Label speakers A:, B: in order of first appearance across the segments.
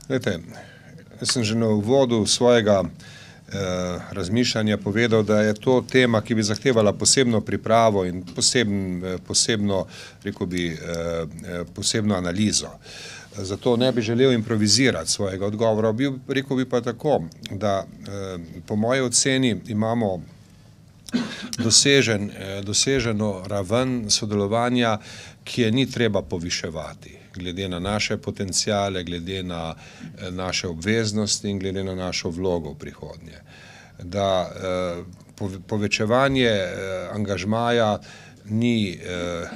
A: Glejte, jaz sem že na uvodu svojega razmišljanja povedal, da je to tema, ki bi zahtevala posebno pripravo in posebno analizo. Zato ne bi želel improvizirati svojega odgovora. Rekel bi pa tako, da po moji oceni imamo doseženo raven sodelovanja, ki je ni treba poviševati, glede na naše potencijale, glede na naše obveznosti in glede na našo vlogo v prihodnje. Da povečevanje angažmaja ni,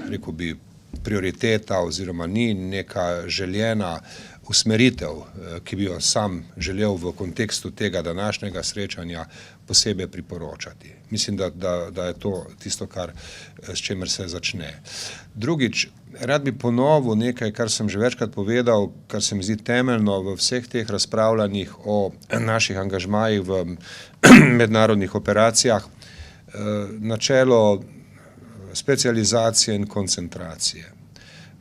A: rekel bi, prioriteta oziroma ni neka željena usmeritev, ki bi jo sam želel v kontekstu tega današnjega srečanja posebej priporočati. Mislim, da je to tisto, s čimer se začne. Drugič, rad bi ponovil nekaj, kar sem že večkrat povedal, kar se mi zdi temeljno v vseh teh razpravljanjih o naših angažmajih v mednarodnih operacijah, načelo specializacije in koncentracije.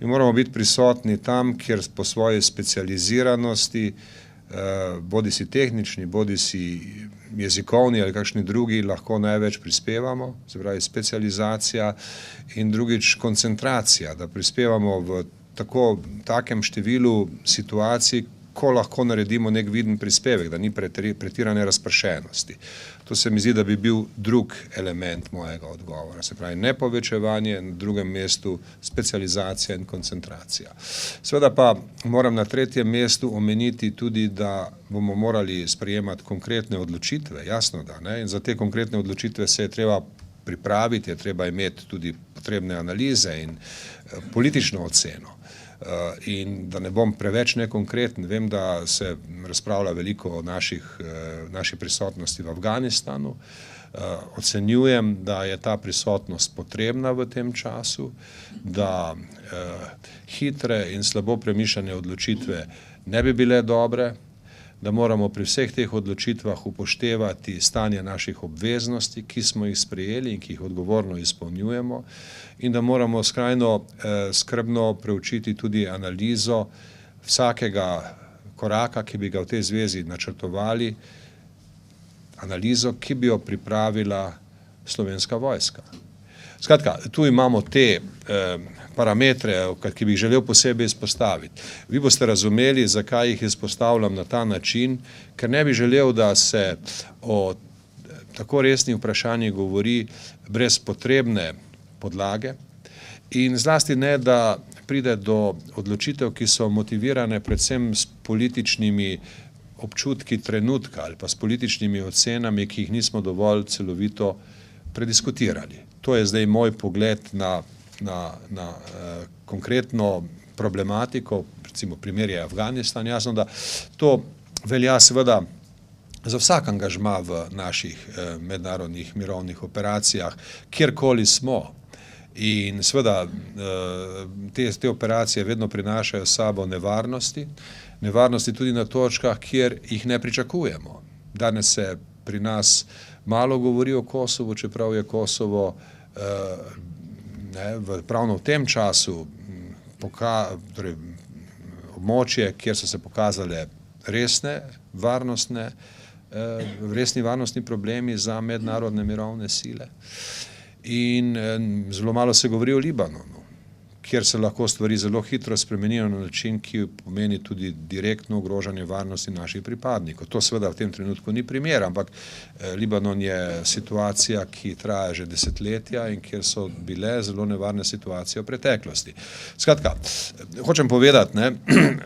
A: Mi moramo biti prisotni tam, kjer po svoji specializiranosti, bodisi tehnični, bodisi jezikovni ali kakšni drugi, lahko največ prispevamo, se pravi specializacija, in drugič koncentracija, da prispevamo v takem številu situacij, ko lahko naredimo nek viden prispevek, da ni pretirane razpršenosti. To se mi zdi, da bi bil drug element mojega odgovora, se pravi nepovečevanje, na drugem mestu specializacija in koncentracija. Seveda pa moram na tretjem mestu omeniti tudi, da bomo morali sprejemati konkretne odločitve, jasno da, ne, in za te konkretne odločitve se je treba pripraviti, je treba imeti tudi potrebne analize in politično oceno. In da ne bom preveč nekonkreten, vem, da se razpravlja veliko o naši prisotnosti v Afganistanu. Ocenjujem, da je ta prisotnost potrebna v tem času, da hitre in slabo premišljene odločitve ne bi bile dobre, da moramo pri vseh teh odločitvah upoštevati stanje naših obveznosti, ki smo jih sprejeli in ki jih odgovorno izpolnjujemo, in da moramo skrajno skrbno preučiti tudi analizo vsakega koraka, ki bi ga v tej zvezi načrtovali, analizo, ki bi jo pripravila Slovenska vojska. Skratka, tu imamo te parametre, ki bi jih želel posebej izpostaviti. Vi boste razumeli, zakaj jih izpostavljam na ta način, ker ne bi želel, da se o tako resnih vprašanjih govori brez potrebne podlage in zlasti ne, da pride do odločitev, ki so motivirane predvsem s političnimi občutki trenutka ali pa s političnimi ocenami, ki jih nismo dovolj celovito prediskutirali. To je zdaj moj pogled na konkretno problematiko, recimo primer je Afganistan. Jasno, da to velja seveda za vsak angažma v naših mednarodnih mirovnih operacijah, kjerkoli smo. In seveda te operacije vedno prinašajo s sabo nevarnosti tudi na točkah, kjer jih ne pričakujemo. Danes se pri nas malo govori o Kosovu, čeprav je Kosovo pravno v tem času območje, kjer so se pokazale resni varnostni problemi za mednarodne mirovne sile. In zelo malo se govori o Libanonu, kjer se lahko stvari zelo hitro spremenijo na način, ki pomeni tudi direktno ogrožanje varnosti naših pripadnikov. To seveda v tem trenutku ni primer, ampak Libanon je situacija, ki traja že desetletja in kjer so bile zelo nevarne situacije v preteklosti. Skratka, hočem povedati,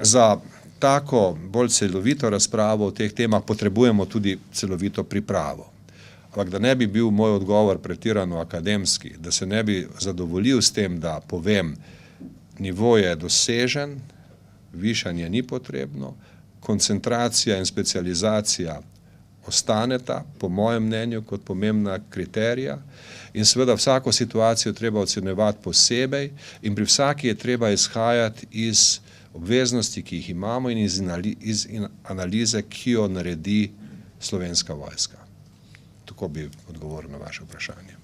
A: za tako bolj celovito razpravo o teh temah potrebujemo tudi celovito pripravo. Ampak da ne bi bil moj odgovor pretirano akademski, da se ne bi zadovoljil s tem, da povem, nivo je dosežen, višanje ni potrebno, koncentracija in specializacija ostaneta, po mojem mnenju, kot pomembna kriterija, in seveda vsako situacijo treba ocenjevati posebej in pri vsaki je treba izhajati iz obveznosti, ki jih imamo, in iz analize, ki jo naredi Slovenska vojska. Tako bi odgovoril na vaše vprašanje.